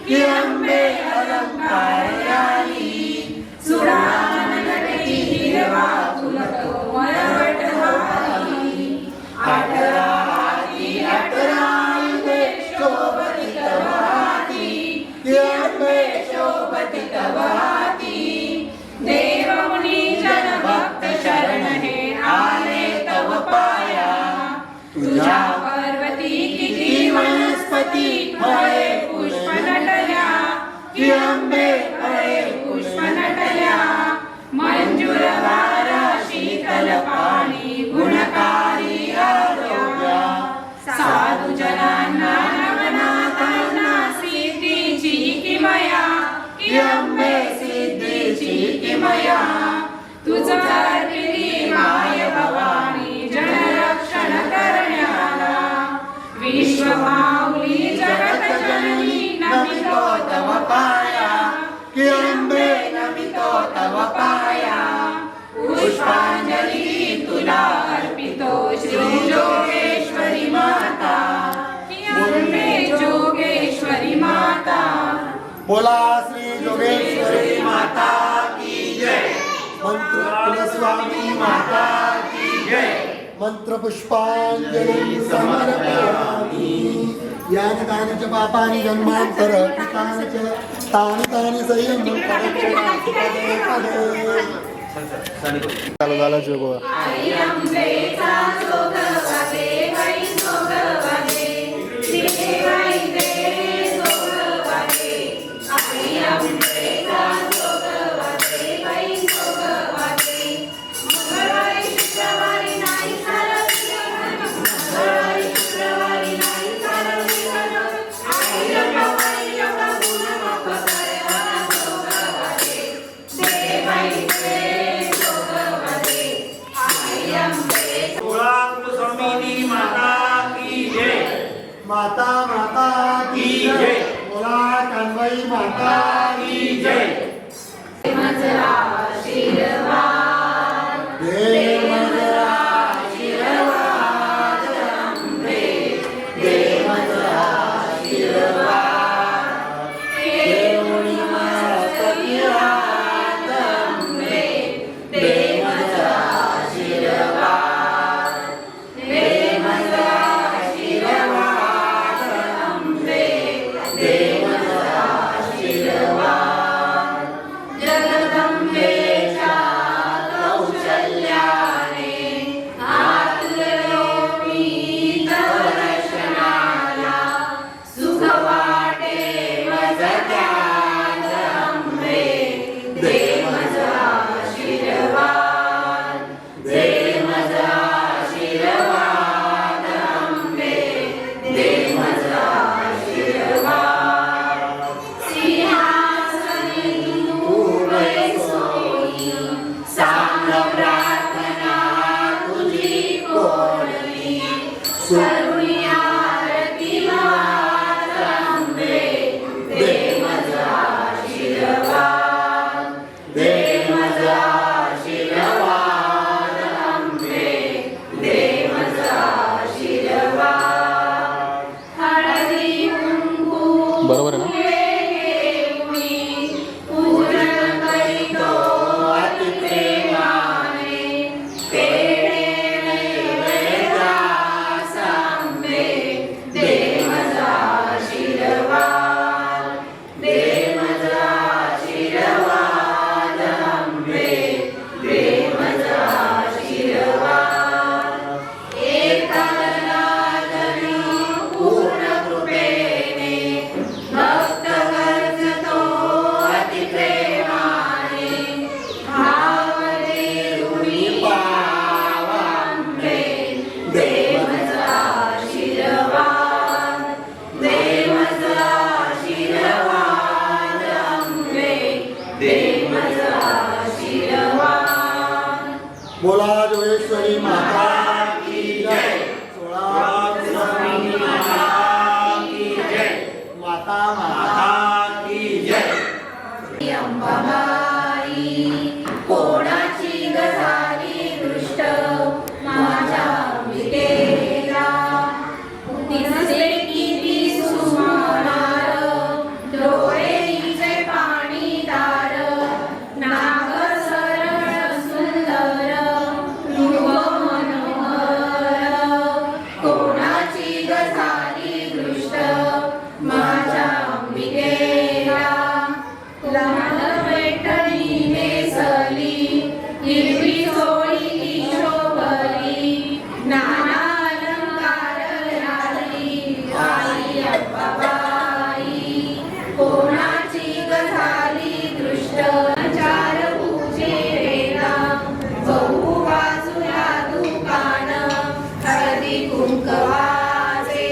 Speaker 2: की अंबे अलंकार याली सुरान नटती हिरवा तुलतो मळवट हाती अठरा हाती अठरा युगे शोभती तव हाती की अंबे शोभती तव हाती देव मुनी जन भक्त शरण हे आले तव पाया तुझ्या पर्वती किती वनस्पती फळे पुष्प नटल्या की अंबे फळे पुष्प नटल्या मंजूर वारा शीतल पाणी गुणकारी आरोग्या साधू जनांना नवनाथांना सिद्धीची किमया की अंबे सिद्धीची किमया तुझा माय भवानी जनरक्षण करण्याला विश्व माऊली जगत
Speaker 3: की अंबे
Speaker 2: नमितो तव पाया पुष्पांजली तुला अर्पितो श्री जोगेश्वरी माता की अंबे जोगेश्वरी माता
Speaker 3: बोला श्री जोगेश्वरी माता की जय मंत्र स्वामी माता की जय मंत्र पुष्पांजलि समर्पयामि यानि कानि च पापानि जन्मांतर कृतानि च तानि तानि संयम
Speaker 6: चालू झाला जोगवा
Speaker 2: आई अंबेचा जोगवादे बाई जोगवादे देवाई दे जोगवादे आई अंबेचा जोगवादे बाई जोगवादे मंगळवारी शुक्रवारी नाही मंगळवारी शुक्रवारी नाही आई अंबाबाई एवढा गुण नको करायला जोगवादे देवाई दे जोगवादे आई अंबेचा
Speaker 5: स्वामिनी माता की जय
Speaker 3: माता माता की जय बोला कानबाई माता की जय
Speaker 2: माझा आशीर्वाद
Speaker 3: देव
Speaker 2: माझा आशीर्वाद अंबे दे माझा आशीर्वाद देवणी मस्तकी हात अंबे दे माझा आशीर्वाद दे माझा आशीर्वाद अंबे दे माझा आशीर्वाद जगदंबेच्या कौशल्याने आतुरलो मी तव दर्शनाला सुख वाटे मज त्याग अंबे दे माझा आशीर्वाद दे माझा आशीर्वाद अंबे दे माझा आशीर्वाद सिंहासनी उभे सोई सांग प्रार्थना तुझी कोणती करुणी आरती मात अंबे दे माझा आशीर्वाद दे माझा आशीर्वाद अंबे दे माझा आशीर्वाद हळदी कुंकू
Speaker 6: बरोबर आहे ना
Speaker 2: पूजन करीतो अति प्रेमाने पेढे नैवेद्यास अंबे दे माझा आशीर्वाद दे माझा आशीर्वाद अंबे दे माझा आशीर्वाद एकादनादनी पूर्ण कृपेने भक्त गरजतो अति प्रेमाने भाव देऊनी पावा अंबे दे माझा आशीर्वाद दे माझा आशीर्वाद अंबे दे माझा आशीर्वाद
Speaker 3: बोला जोगेश्वरी माता की जय सोळा
Speaker 5: स्वामिनी माता की जय
Speaker 3: माता
Speaker 5: माता की जय
Speaker 2: अंबाबाई कोणाची गजाली दृष्ट माझ्या अंबिकेला दिसले किती सुमार डोळे तिचे पाणीदार नाग सरळ सुंदर रूप मनोहर कोणाची गजाली दृष्ट माझ्या अंबिकेला लहान पैठणी नेसली हिरवी चोळी शोभली नाना अलंकार लाली आई अंबाबाई कोणाची गजाली दृष्ट चार पूजेला बहु बाजूला दुकान हळदी कुंकवाचे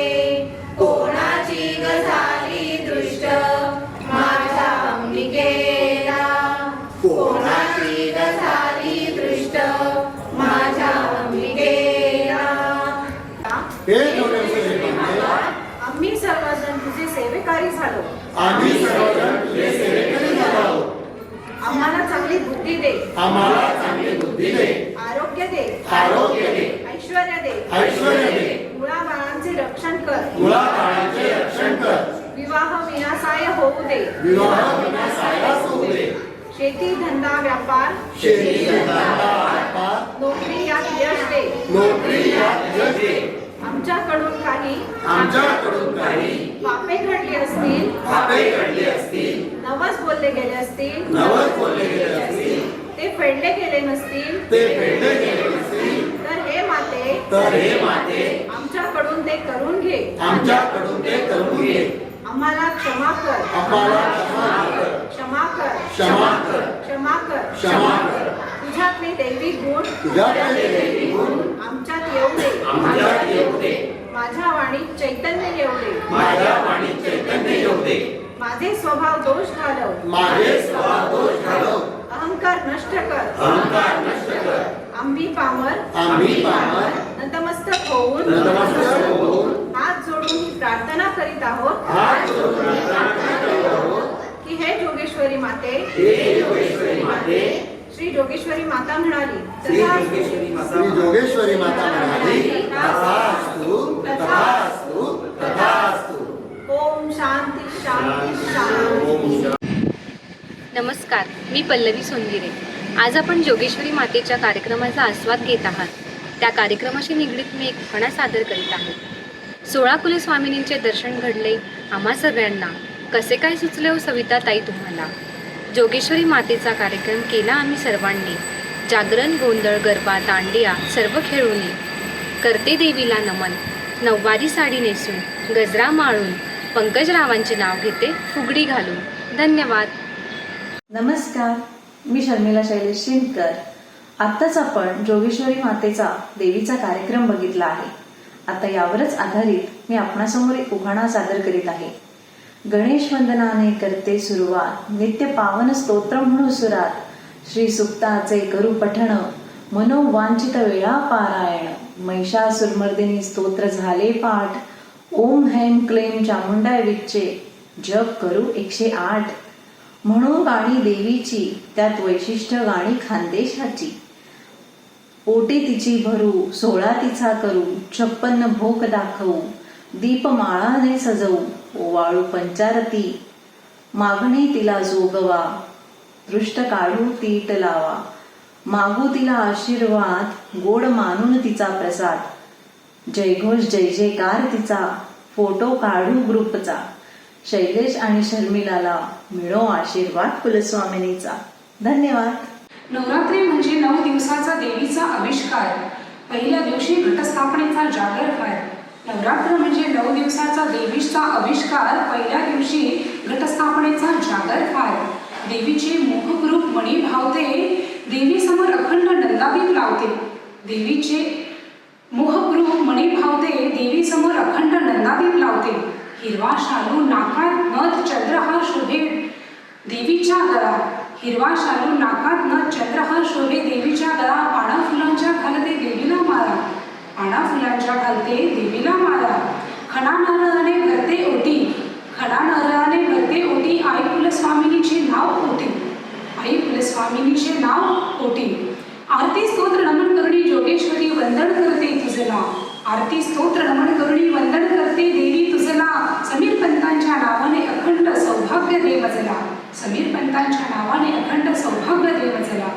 Speaker 2: कोणाची गजाली दृष्ट माझ्या अंबिकेला कोणाची गजाली दृष्ट माझ्या अंबिकेला
Speaker 3: हे जोगेश्वरी माता
Speaker 2: आम्ही सर्वजण तुझे सेवेकारी झालो
Speaker 3: आम्ही सर्वजण तुझे सेवेकरी झालो आहोत
Speaker 8: चांगली बुद्धी दे,
Speaker 3: आम्हाला चांगली बुद्धी दे,
Speaker 8: आरोग्य दे,
Speaker 3: आरोग्य दे,
Speaker 8: ऐश्वर्य दे,
Speaker 3: ऐश्वर्य दे,
Speaker 8: मुलाबाळांचे रक्षण कर,
Speaker 3: मुलाबाळांचे रक्षण कर,
Speaker 8: विवाह विनासाय होऊ दे,
Speaker 3: विवाह विनासायास होऊ दे,
Speaker 8: शेती धंदा व्यापार,
Speaker 3: शेती धंदा व्यापार,
Speaker 8: नोकरी यात यश दे,
Speaker 3: नोकरी यात यश दे,
Speaker 8: आमच्याकडून काही
Speaker 3: आमच्याकडून काही
Speaker 8: पापे घडली असतील,
Speaker 3: पापे घडली असतील,
Speaker 8: नवस बोलले गेले असतील,
Speaker 3: नवस बोलले गेले असतील,
Speaker 8: ते फेडले गेले नसतील,
Speaker 3: ते फेडले गेले नसतील,
Speaker 8: तर हे माते आमच्याकडून ते करून घे,
Speaker 3: आमच्याकडून ते करून घे,
Speaker 8: आम्हाला क्षमा कर,
Speaker 3: आम्हाला क्षमा कर,
Speaker 8: क्षमा कर,
Speaker 3: क्षमा कर,
Speaker 8: क्षमा कर,
Speaker 3: क्षमा कर,
Speaker 8: तुझ्यातले दैवी गुण
Speaker 3: तुझ्याकडे दैवी गुण
Speaker 8: आमच्यात येऊ दे,
Speaker 3: आमच्यात येऊ दे,
Speaker 8: माझ्या वाणीत चैतन्य येऊ दे,
Speaker 3: माझ्या वाणीत चैतन्य येऊ दे,
Speaker 8: माझे स्वभाव दोष घालव,
Speaker 3: माझे स्वभाव दोष घालव,
Speaker 8: अहंकार नष्ट कर,
Speaker 3: अहंकार नष्ट कर,
Speaker 8: आम्ही पामर नतमस्तक होऊन
Speaker 3: नतमस्तक होऊन
Speaker 8: हात जोडून ही प्रार्थना करीत आहोत
Speaker 3: हात जोडून प्रार्थना करत आहोत
Speaker 8: की हे जोगेश्वरी माते,
Speaker 3: हे योगेश्वरी माते,
Speaker 8: श्री जोगेश्वरी माता म्हणाली
Speaker 3: श्री जोगेश्वरी माता म्हणाली, तथास्तु, तथास्तु, तथास्तु.
Speaker 8: ओम शांती शांती शांती.
Speaker 9: नमस्कार, मी पल्लवी सोनगिरे. आज आपण जोगेश्वरी मातेच्या कार्यक्रमाचा आस्वाद घेत आहात. त्या कार्यक्रमाशी निगडीत मी एक उखाणा सादर करीत आहे. 16 कुलस्वामिनींचे दर्शन घडले आम्हा सगळ्यांना, कसे काय सुचले हो सविता ताई तुम्हाला. जोगेश्वरी मातेचा कार्यक्रम केला आम्ही सर्वांनी, जागरण गोंधळ गरबा दांडिया सर्व खेळूनी. करते देवीला नमन, नऊवारी साडी नेसून, गजरा माळून, पंकजरावांचे नाव घेते फुगडी घालून. धन्यवाद.
Speaker 4: नमस्कार, मी शर्मिला शैलेश शिंदकर. आत्ताच आपण जोगेश्वरी मातेचा देवीचा कार्यक्रम बघितला आहे. आता यावरच आधारित मी आपणासमोर एक उखाणा सादर करीत आहे. गणेश वंदनाने करते सुरुवात, नित्य पावन स्तोत्र म्हणू सुरात, श्री सुक्ताचे करू पठण, मनोवांचित वेळा पारायण, महिषासुरमर्दिनी स्तोत्र झाले पाठ, ओम हैम क्लेम चामुंडाय विच्चे, जप करू 108. म्हणून गाणी देवीची, त्यात वैशिष्ट्य गाणी खानदेशाची. पोटी तिची भरू, 16 तिचा करू, 56 भोग दाखवू, दीपमाळाने सजवू, ओवाळू पंचारती, मागणे तिला जोगवा, दृष्ट काढू तीट लावा, मागू तिला आशीर्वाद, गोड मानून तिचा प्रसाद, जयघोष जय जयकार तिचा, फोटो काढू ग्रुपचा, शैलेश आणि शर्मिलाला मिळो आशीर्वाद कुलस्वामिनीचा. धन्यवाद.
Speaker 2: नवरात्री म्हणजे 9 दिवसाचा देवीचा आविष्कार. पहिल्या दिवशी घटस्थापनेचा जागर फार. नवरात्र म्हणजे 9 दिवसाचा देवीचा आविष्कार. पहिल्या दिवशी घटस्थापनेचा जागर फार. देवीचे मोहग्रूप मणी भावते, देवी समोर अखंड नंदादीप लावते. देवीचे मोहग्रूप मणी भावते, देवी समोर अखंड नंदादीप लावते. हिरवा शालू नाकात नथ चंद्रहार शोभे देवीच्या गळा. हिरवा शालू नाकात नथ चंद्रहार शोभे देवीच्या गळा. पाना फुलांच्या घालते देवीला माळा. पाना फुलांच्या घालते देवीला माळा. खणा नारळाने भरते ओटी. खणा नारळाने भरते ओटी. आई कुलस्वामिनीचे नाव ओटी. आई कुलस्वामिनीचे नाव ओटी. आरती स्तोत्र नमन करणी जोगेश्वरी वंदन करते तुझे नाव. आरती स्तोत्र नमन करणी वंदन करते देवी तुझे नाव. समीर पंतांच्या नावाने अखंड सौभाग्य दे मजला. समीर पंतांच्या नावाने अखंड सौभाग्य दे मजला.